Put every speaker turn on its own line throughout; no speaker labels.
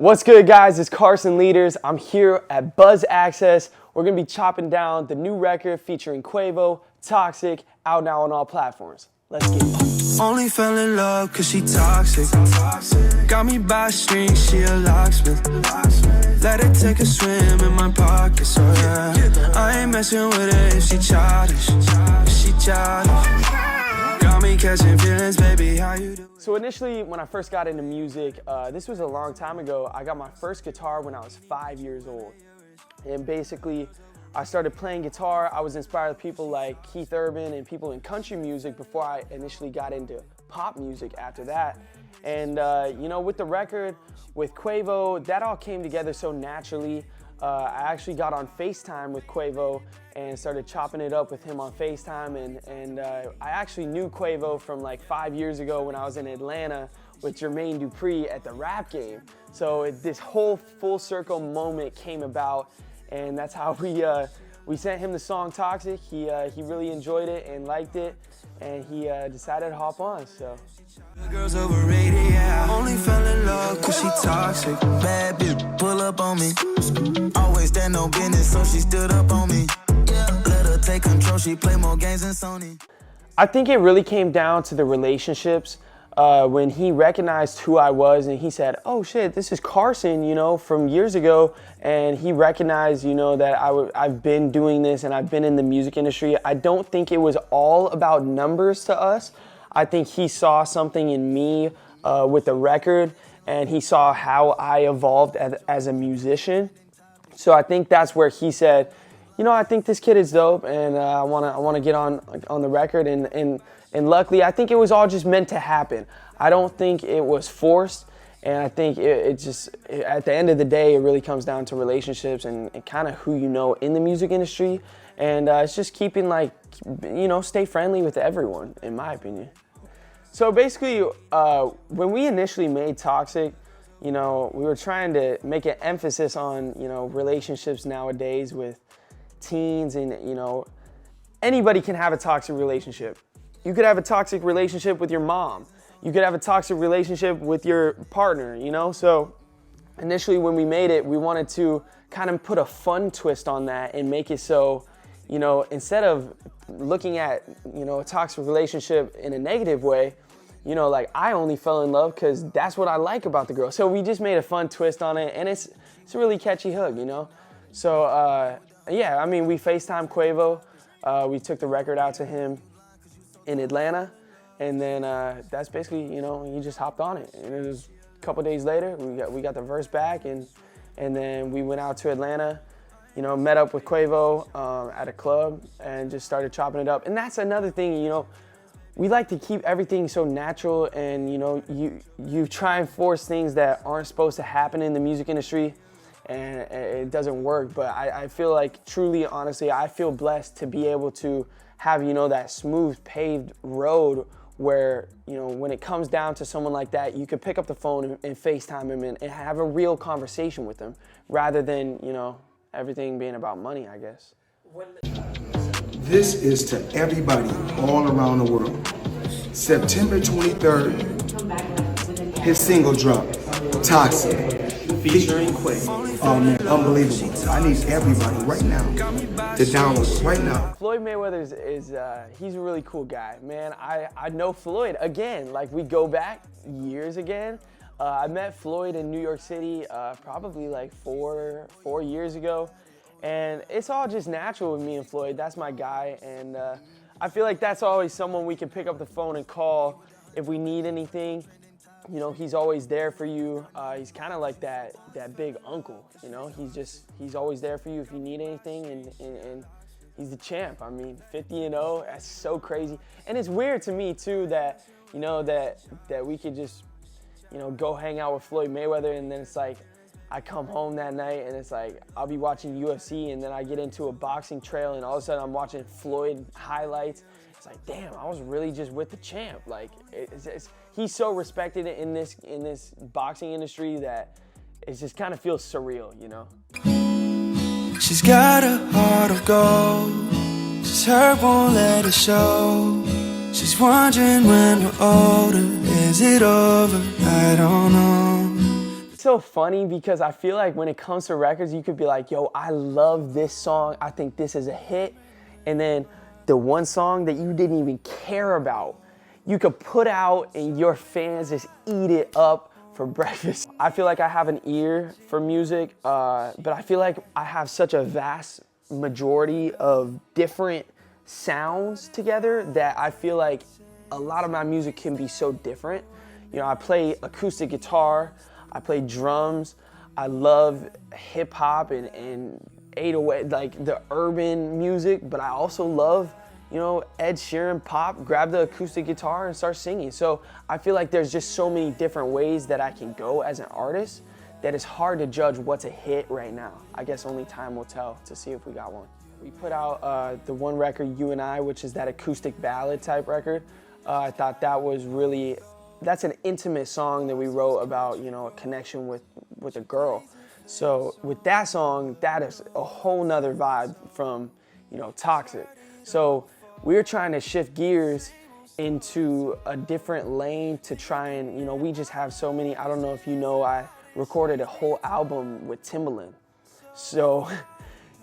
What's good, guys? It's Carson Lueders. I'm here at Buzz Access. We're going to be chopping down the new record featuring Quavo, Toxic, out now on all platforms. Let's get it.
Only fell in love cause she toxic. Got me by strings, she a locksmith. Let her take a swim in my pocket, so yeah. I ain't messing with her if she childish. Got me catching feelings, baby, how you do?
So initially, when I first got into music, this was a long time ago. I got my first guitar when I was 5 years old. And basically, I started playing guitar. I was inspired by people like Keith Urban and people in country music before I initially got into pop music after that. And you know, with the record, with Quavo, that all came together so naturally. I actually got on FaceTime with Quavo and started chopping it up with him on FaceTime. And I actually knew Quavo from like 5 years ago when I was in Atlanta with Jermaine Dupri at the rap game. So this whole full circle moment came about, and that's how we sent him the song Toxic. He really enjoyed it and liked it, and he decided to hop on. So.
Girls overrated, yeah. Only fell in love cause she toxic. Bad bitch, pull up on me. Always stand on business, so she stood up on me. Let her take control, she play more games than Sony.
I think it really came down to the relationships. When he recognized who I was and he said, oh shit, this is Carson, you know, from years ago. And he recognized, you know, that I've been doing this and I've been in the music industry. I don't think it was all about numbers to us. I think he saw something in me with the record, and he saw how I evolved as a musician. So I think that's where he said, you know, I think this kid is dope, and I wanna get on the record. And luckily, I think it was all just meant to happen. I don't think it was forced, and I think it just, at the end of the day, it really comes down to relationships and kind of who you know in the music industry. And it's just keeping, like, you know, stay friendly with everyone, in my opinion. So basically, when we initially made Toxic, you know, we were trying to make an emphasis on, you know, relationships nowadays with teens, and, you know, anybody can have a toxic relationship. You could have a toxic relationship with your mom. You could have a toxic relationship with your partner, you know? So initially when we made it, we wanted to kind of put a fun twist on that and make it so, you know, instead of looking at, you know, a toxic relationship in a negative way, you know, like, I only fell in love because that's what I like about the girl. So we just made a fun twist on it, and it's a really catchy hook, you know? So yeah, I mean, we FaceTime Quavo. We took the record out to him in Atlanta, and then that's basically, you know, he just hopped on it. And it was a couple days later, we got the verse back, and then we went out to Atlanta, you know, met up with Quavo at a club and just started chopping it up. And that's another thing, you know, we like to keep everything so natural, and, you know, you try and force things that aren't supposed to happen in the music industry, and it doesn't work. But I feel like, truly, honestly, I feel blessed to be able to have, you know, that smooth paved road where, you know, when it comes down to someone like that, you could pick up the phone and FaceTime him and have a real conversation with him, rather than, you know, everything being about money, I guess.
This is to everybody all around the world. September 23rd, his single dropped, Toxic, featuring Quavo. Oh man, unbelievable. I need everybody right now to download it right now.
Floyd Mayweather is he's a really cool guy, man. I know Floyd, again, like, we go back years again. I met Floyd in New York City probably like four years ago. And it's all just natural with me and Floyd. That's my guy, and I feel like that's always someone we can pick up the phone and call if we need anything. You know, he's always there for you. He's kind of like that big uncle, you know? He's always there for you if you need anything, and he's the champ. I mean, 50-0, that's so crazy. And it's weird to me, too, that, you know, that we could just, you know, go hang out with Floyd Mayweather, and then it's like, I come home that night and it's like, I'll be watching UFC, and then I get into a boxing trail, and all of a sudden I'm watching Floyd highlights. It's like, damn, I was really just with the champ. Like, he's so respected in this boxing industry that it just kind of feels surreal, you know?
She's got a heart of gold. She's hurt, won't let it show. She's wondering when we're older, is it over? I don't know.
It's so funny because I feel like when it comes to records, you could be like, yo, I love this song. I think this is a hit. And then the one song that you didn't even care about, you could put out and your fans just eat it up for breakfast. I feel like I have an ear for music, but I feel like I have such a vast majority of different sounds together that I feel like a lot of my music can be so different. You know, I play acoustic guitar, I play drums, I love hip hop and 808, like the urban music, but I also love, you know, Ed Sheeran pop, grab the acoustic guitar and start singing. So I feel like there's just so many different ways that I can go as an artist that it's hard to judge what's a hit right now. I guess only time will tell to see if we got one. We put out the one record, You and I, which is that acoustic ballad type record. I thought that was really, that's an intimate song that we wrote about, you know, a connection with a girl. So with that song, that is a whole nother vibe from, you know, Toxic. So we're trying to shift gears into a different lane to try and, you know, we just have so many, I don't know if you know, I recorded a whole album with Timbaland. So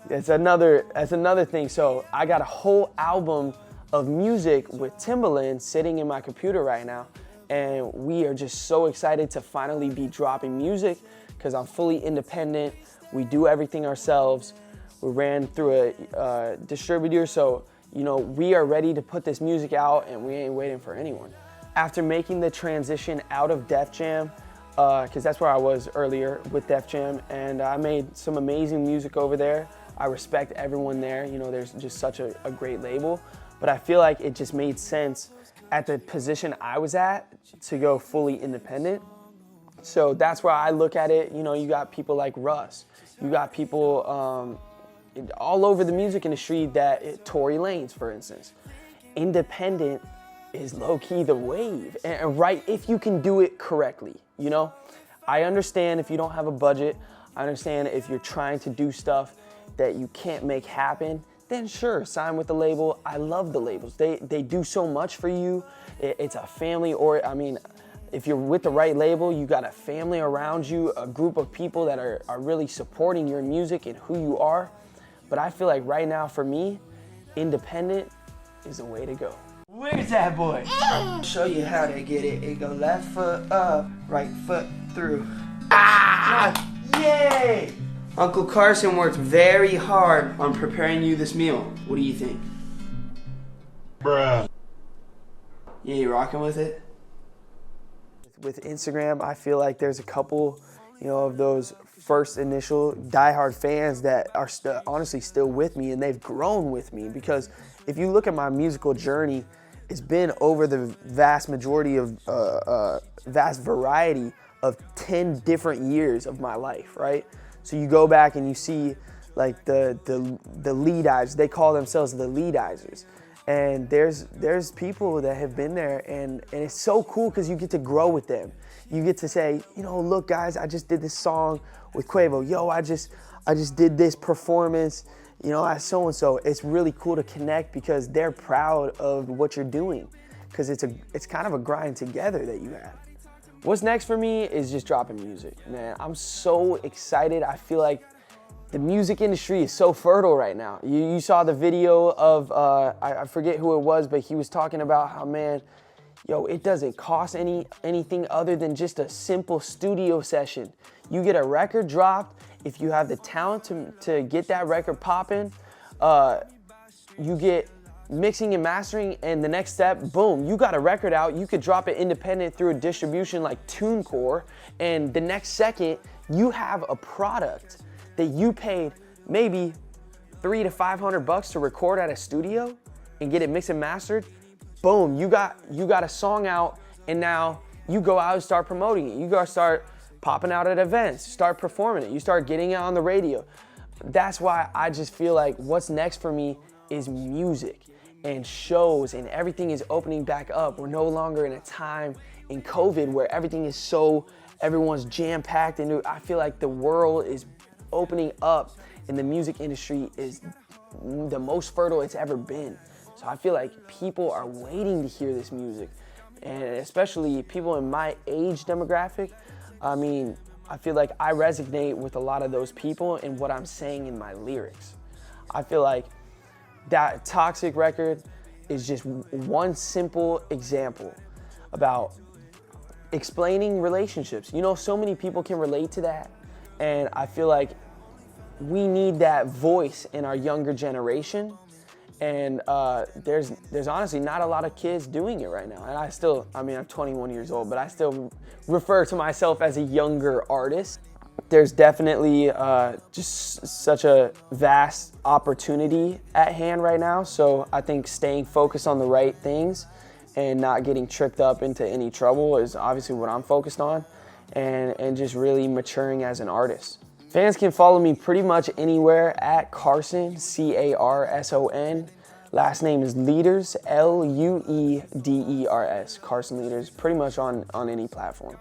that's another thing. So I got a whole album of music with Timbaland sitting in my computer right now. And we are just so excited to finally be dropping music because I'm fully independent. We do everything ourselves. We ran through a distributor. So, you know, we are ready to put this music out and we ain't waiting for anyone. After making the transition out of Def Jam, because that's where I was earlier with Def Jam, and I made some amazing music over there. I respect everyone there. You know, there's just such a great label. But I feel like it just made sense at the position I was at to go fully independent. So that's where I look at it. You know, you got people like Russ. You got people all over the music industry Tory Lanez, for instance. Independent is low-key the wave, and right, if you can do it correctly, you know? I understand if you don't have a budget. I understand if you're trying to do stuff that you can't make happen, then sure, sign with the label. I love the labels. They do so much for you. It's a family, or I mean, if you're with the right label, you got a family around you, a group of people that are really supporting your music and who you are. But I feel like right now for me, independent is the way to go. Where's that boy? I'll show you how to get it. It go left foot up, right foot through. Ah! Yay! Uncle Carson worked very hard on preparing you this meal. What do you think?
Bruh.
Yeah, you rocking with it? With Instagram, I feel like there's a couple, you know, of those first initial diehard fans that are honestly still with me, and they've grown with me, because if you look at my musical journey, it's been over the vast majority of, vast variety of 10 different years of my life, right? So you go back and you see like the Lueders, they call themselves the Lueders. And there's people that have been there, and it's so cool because you get to grow with them. You get to say, you know, look guys, I just did this song with Quavo. Yo, I just did this performance, you know, as so-and-so. It's really cool to connect because they're proud of what you're doing, because it's kind of a grind together that you have. What's next for me is just dropping music, man. I'm so excited. I feel like the music industry is so fertile right now. You saw the video of, I forget who it was, but he was talking about how, man, yo, it doesn't cost anything other than just a simple studio session. You get a record dropped. If you have the talent to get that record popping, you get mixing and mastering, and the next step, boom, you got a record out. You could drop it independent through a distribution like TuneCore, and the next second, you have a product that you paid maybe $300 to $500 to record at a studio and get it mixed and mastered. Boom, you got a song out, and now you go out and start promoting it. You gotta start popping out at events, start performing it. You start getting it on the radio. That's why I just feel like what's next for me is music and shows, and everything is opening back up. We're no longer in a time in COVID where everything is everyone's jam-packed, and I feel like the world is opening up and the music industry is the most fertile it's ever been. So I feel like people are waiting to hear this music, and especially people in my age demographic. I mean, I feel like I resonate with a lot of those people in what I'm saying in my lyrics. I feel like that Toxic record is just one simple example about explaining relationships. You know, so many people can relate to that, and I feel like we need that voice in our younger generation. And there's honestly not a lot of kids doing it right now. And I'm 21 years old, but I still refer to myself as a younger artist. There's definitely just such a vast opportunity at hand right now. So I think staying focused on the right things and not getting tricked up into any trouble is obviously what I'm focused on, and just really maturing as an artist. Fans can follow me pretty much anywhere at Carson, Carson. Last name is Lueders, Lueders, Carson Lueders, pretty much on any platform.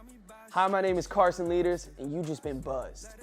Hi, my name is Carson Lueders, and you just been buzzed.